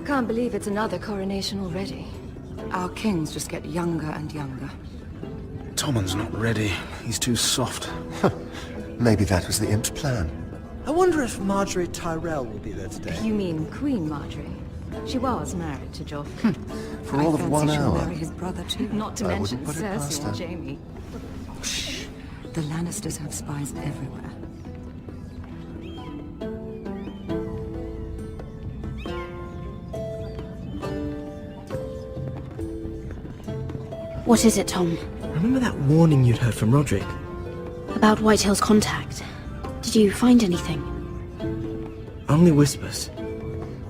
Can't believe it's another coronation already. Our kings just get younger and younger. Tommen's not ready. He's too soft. Maybe that was the imp's plan. I wonder if Marjorie Tyrell will be there today. You mean Queen Marjorie? She was married to Joffrey. For all of 1 she'll hour. marry his brother too. Not to I mention wouldn't put it past Cersei and her. Jaime. Shh. The Lannisters have spies everywhere. What is it, Tom? Remember that warning you'd heard from Roderick? About Whitehill's contact. Did you find anything? Only whispers.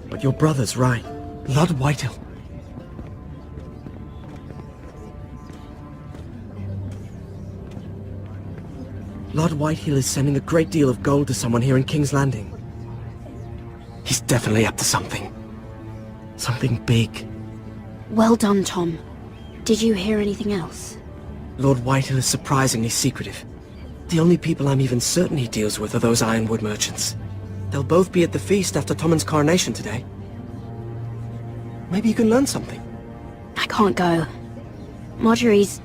But your brother's right. Lord Whitehill. Lord Whitehill is sending a great deal of gold to someone here in King's Landing. He's definitely up to something. Something big. Well done, Tom. Did you hear anything else? Lord Whitehill is surprisingly secretive. The only people I'm even certain he deals with are those ironwood merchants. They'll both be at the feast after Tommen's coronation today. Maybe you can learn something. I can't go. Marjorie's...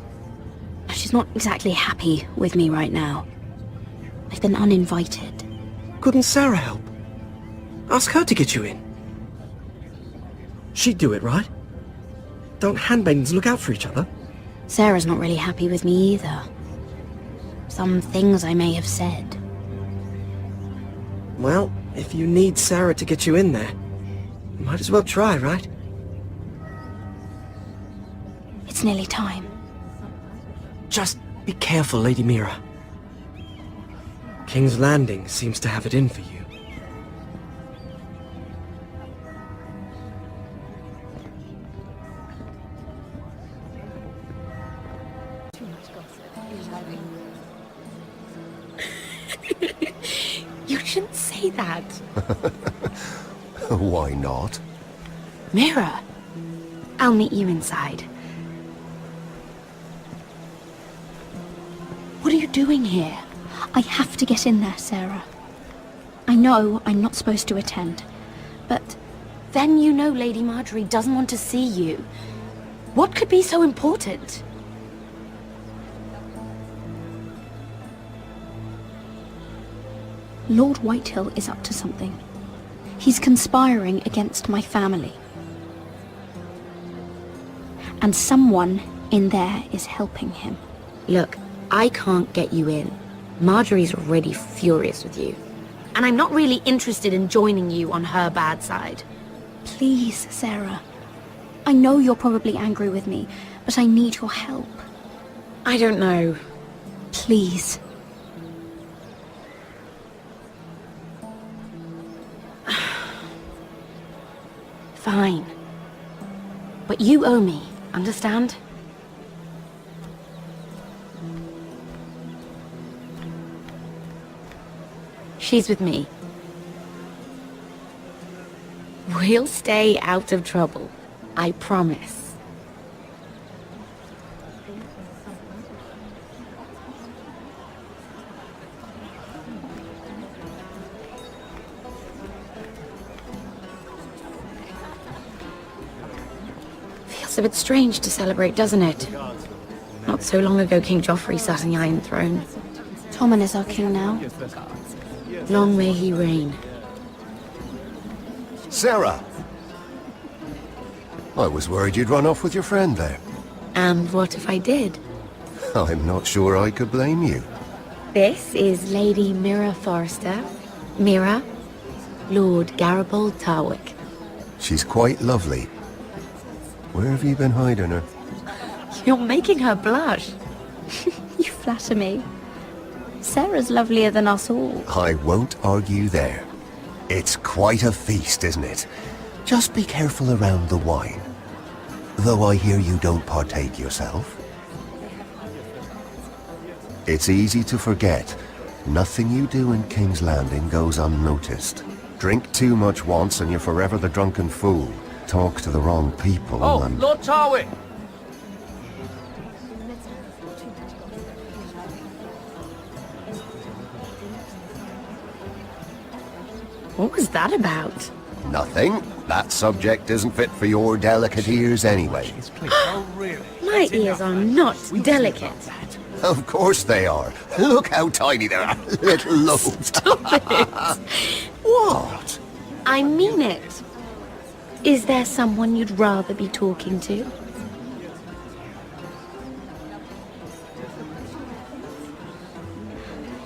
she's not exactly happy with me right now. I've been uninvited. Couldn't Sarah help? Ask her to get you in. She'd do it, right? Don't handmaidens look out for each other? Sarah's not really happy with me either. Some things I may have said. Well, if you need Sarah to get you in there, you might as well try, right? It's nearly time. Just be careful, Lady Mira. King's Landing seems to have it in for you. You shouldn't say that. Why not? Mira, I'll meet you inside. What are you doing here? I have to get in there, Sarah. I know I'm not supposed to attend, but then you know Lady Marjorie doesn't want to see you. What could be so important? Lord Whitehill is up to something. He's conspiring against my family. And someone in there is helping him. Look, I can't get you in. Marjorie's already furious with you. And I'm not really interested in joining you on her bad side. Please, Sarah. I know you're probably angry with me, but I need your help. I don't know. Please. Fine. But you owe me, understand? She's with me. We'll stay out of trouble. I promise. Feels a bit strange to celebrate, doesn't it? Not so long ago, King Joffrey sat on the Iron Throne. Tommen is our king now. Long may he reign. Sarah! I was worried you'd run off with your friend there. And what if I did? I'm not sure I could blame you. This is Lady Mira Forrester. Mira, Lord Garibald Tarwick. She's quite lovely. Where have you been hiding her? You're making her blush. You flatter me. Sarah's lovelier than us all. I won't argue there. It's quite a feast, isn't it? Just be careful around the wine. Though I hear you don't partake yourself. It's easy to forget. Nothing you do in King's Landing goes unnoticed. Drink too much once and you're forever the drunken fool. Talk to the wrong people and... Lord Tarwick! What was that about? Nothing. That subject isn't fit for your delicate ears anyway. My ears are not delicate. Of course they are. Look how tiny they are. Little lobes. Stop it. What? I mean it. Is there someone you'd rather be talking to?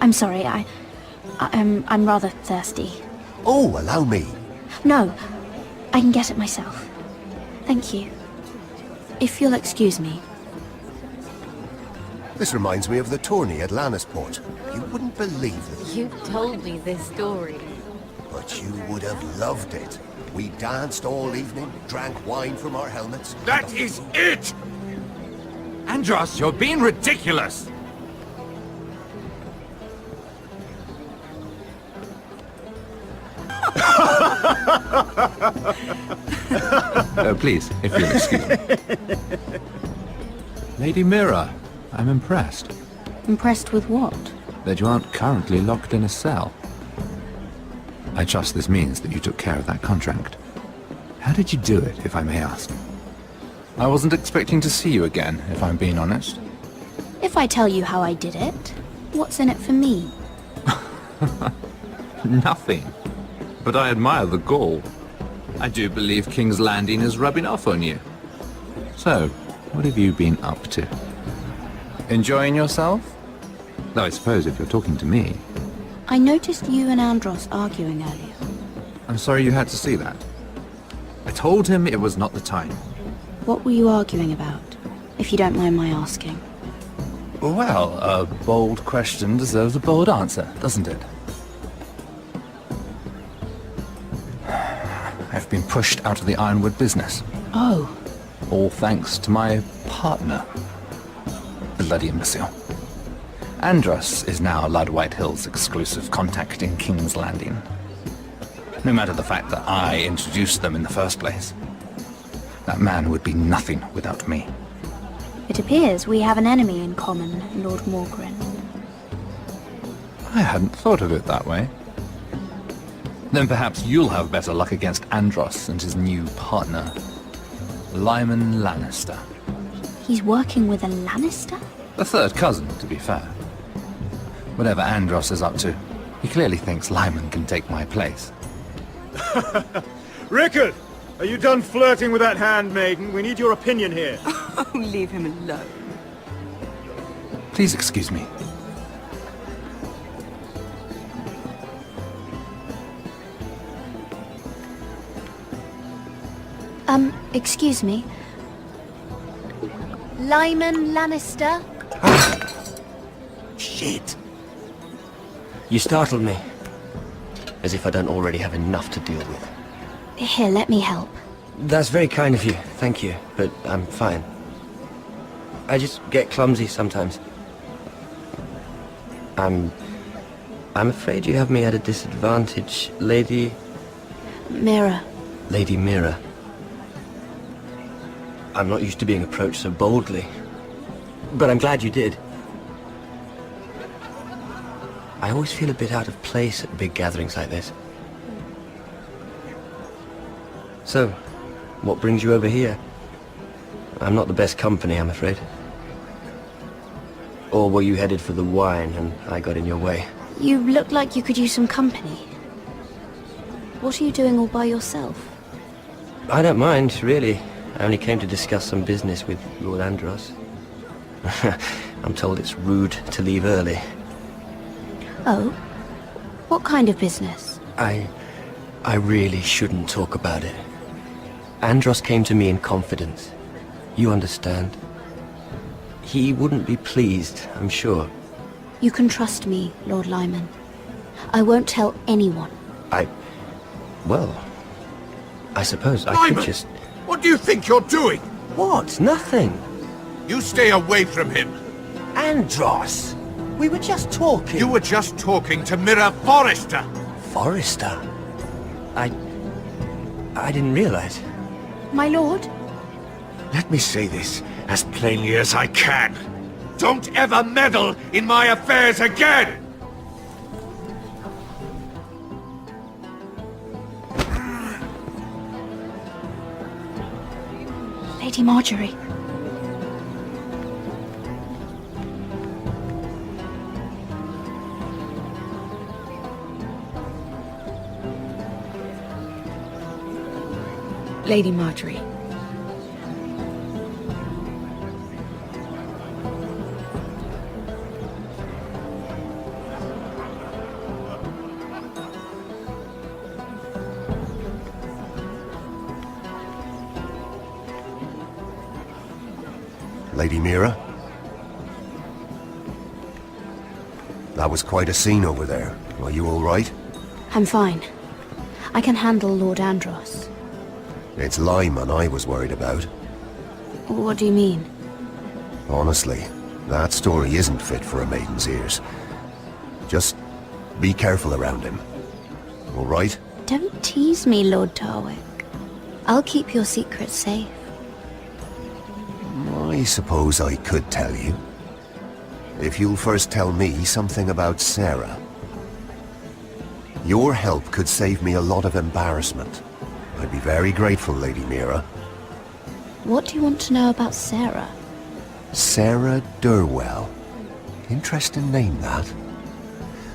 I'm sorry, I'm rather thirsty. Oh, allow me. No, I can get it myself. Thank you. If you'll excuse me. This reminds me of the tourney at Lannisport. You wouldn't believe it, You told me this story. but you would have loved it. We danced all evening, drank wine from our helmets. That is it! Andros, you're being ridiculous! Please, if you'll excuse me. Lady Mira, I'm impressed Impressed with what? that you aren't currently locked in a cell. I trust this means that you took care of that contract. How did you do it, if I may ask? I wasn't expecting to see you again, if I'm being honest. If I tell you how I did it, what's in it for me? Nothing. But I admire the gall. I do believe King's Landing is rubbing off on you. So, what have you been up to? Enjoying yourself? Though I suppose if you're talking to me. I noticed you and Andros arguing earlier. I'm sorry you had to see that. I told him it was not the time. What were you arguing about, if you don't mind my asking? Well, a bold question deserves a bold answer, doesn't it? I've been pushed out of the ironwood business. Oh, All thanks to my partner. Bloody imbecile. Andros is now Lad Whitehill's exclusive contact in King's Landing. No matter the fact that I introduced them in the first place. That man would be nothing without me. it appears we have an enemy in common, Lord Morgren. I hadn't thought of it that way. Then perhaps you'll have better luck against Andros and his new partner, Lyman Lannister. He's working with a Lannister? The third cousin, to be fair. Whatever Andros is up to, he clearly thinks Lyman can take my place. Rickard! Are you done flirting with that handmaiden? We need your opinion here. Oh, leave him alone. Please excuse me. Excuse me. Lyman Lannister? Shit. You startled me. As if I don't already have enough to deal with. Here, let me help. That's very kind of you, thank you, but I'm fine. I just get clumsy sometimes. I'm afraid you have me at a disadvantage, Lady Mira. Mira. I'm not used to being approached so boldly, but I'm glad you did. I always feel a bit out of place at big gatherings like this. So, what brings you over here? I'm not the best company, I'm afraid. Or were you headed for the wine and I got in your way? You look like you could use some company. What are you doing all by yourself? I don't mind, really. I only came to discuss some business with Lord Andros. I'm told it's rude to leave early. Oh? What kind of business? I really shouldn't talk about it. Andros came to me in confidence. You understand? He wouldn't be pleased, I'm sure. You can trust me, Lord Lyman. I won't tell anyone. Well, I suppose I could Lyman! just... What do you think you're doing? What? Nothing. You stay away from him. Andros! We were just talking. You were just talking to Mira Forrester. Forrester? I didn't realize. My lord? Let me say this as plainly as I can. Don't ever meddle in my affairs again! Lady Marjorie. Lady Marjorie. Lady Mira? That was quite a scene over there. Are you all right? I'm fine. I can handle Lord Andros. It's Lyman I was worried about. What do you mean? Honestly, that story isn't fit for a maiden's ears. Just be careful around him. All right? Don't tease me, Lord Tarwick. I'll keep your secret safe. I suppose I could tell you. If you'll first tell me something about Sarah. Your help could save me a lot of embarrassment. I'd be very grateful, Lady Mira. What do you want to know about Sarah? Sarah Durwell. Interesting name, that.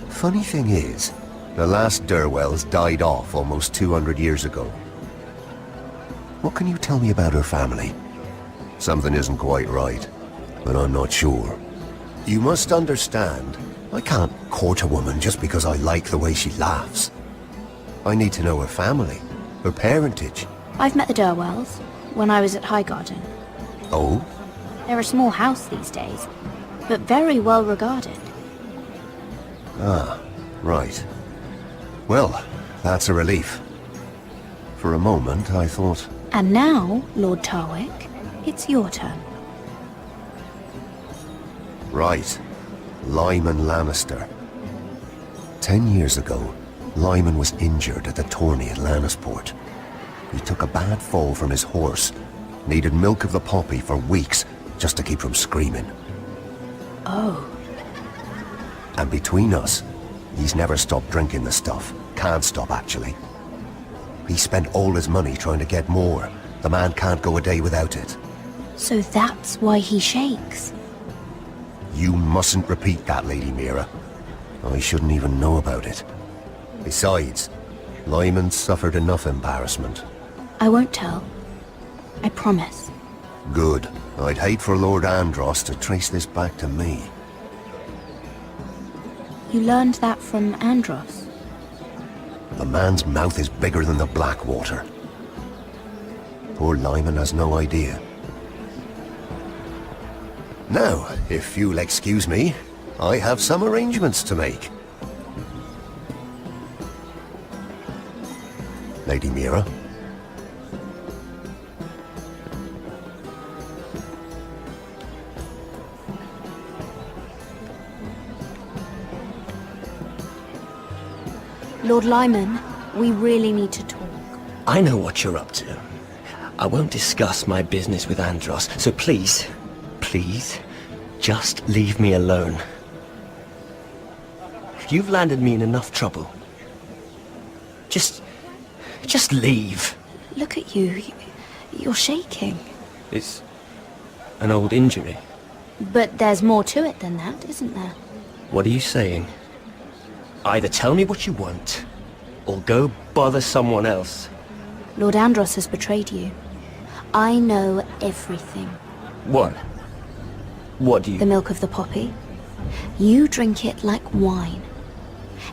Funny thing is, the last Durwells died off almost 200 years ago. What can you tell me about her family? Something isn't quite right, but I'm not sure. You must understand, I can't court a woman just because I like the way she laughs. I need to know her family, her parentage. I've met the Durwells when I was at Highgarden. Oh? They're a small house these days, but very well regarded. Ah, right. Well, that's a relief. For a moment, I thought... And now, Lord Tarwick, it's your turn. Right. Lyman Lannister. 10 years ago, Lyman was injured at the tourney at Lannisport. He took a bad fall from his horse, needed milk of the poppy for weeks just to keep from screaming. Oh. And between us, he's never stopped drinking the stuff. Can't stop, actually. He spent all his money trying to get more. The man can't go a day without it. So that's why he shakes. You mustn't repeat that, Lady Mira. I shouldn't even know about it. Besides, Lyman suffered enough embarrassment. I won't tell. I promise. Good. I'd hate for Lord Andros to trace this back to me. You learned that from Andros? The man's mouth is bigger than the Blackwater. Poor Lyman has no idea. Now, if you'll excuse me, I have some arrangements to make. Lady Mira? Lord Lyman, we really need to talk. I know what you're up to. I won't discuss my business with Andros, so please, just leave me alone. You've landed me in enough trouble. Just leave. Look at you. You're shaking. It's an old injury. But there's more to it than that, isn't there? What are you saying? Either tell me what you want, or go bother someone else. Lord Andros has betrayed you. I know everything. What? What do you... The milk of the poppy. You drink it like wine.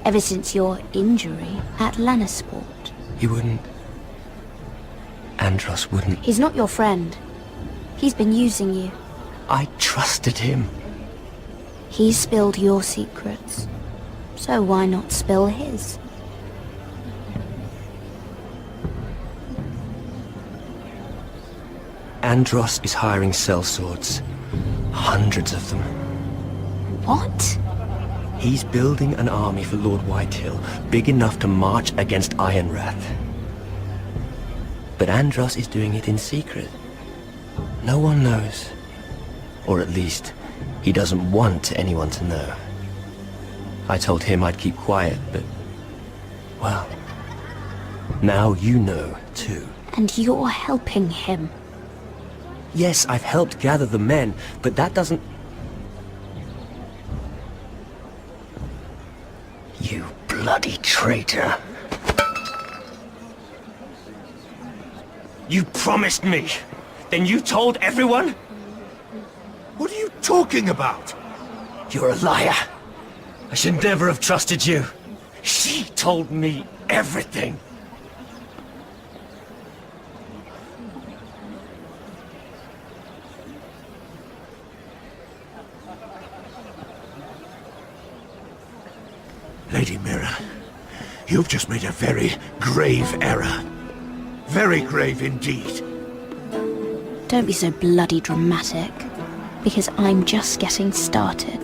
Ever since your injury at Lannisport. He wouldn't... Andros wouldn't... He's not your friend. He's been using you. I trusted him. He spilled your secrets. So why not spill his? Andros is hiring sellswords. Hundreds of them. What? He's building an army for Lord Whitehill, big enough to march against Ironrath. But Andros is doing it in secret. No one knows. Or at least, he doesn't want anyone to know. I told him I'd keep quiet, but... well... now you know, too. And you're helping him. Yes, I've helped gather the men, but that doesn't... You bloody traitor. You promised me. Then you told everyone? What are you talking about? You're a liar. I should never have trusted you. She told me everything. Lady Mira, you've just made a very grave error. Very grave indeed. Don't be so bloody dramatic, because I'm just getting started.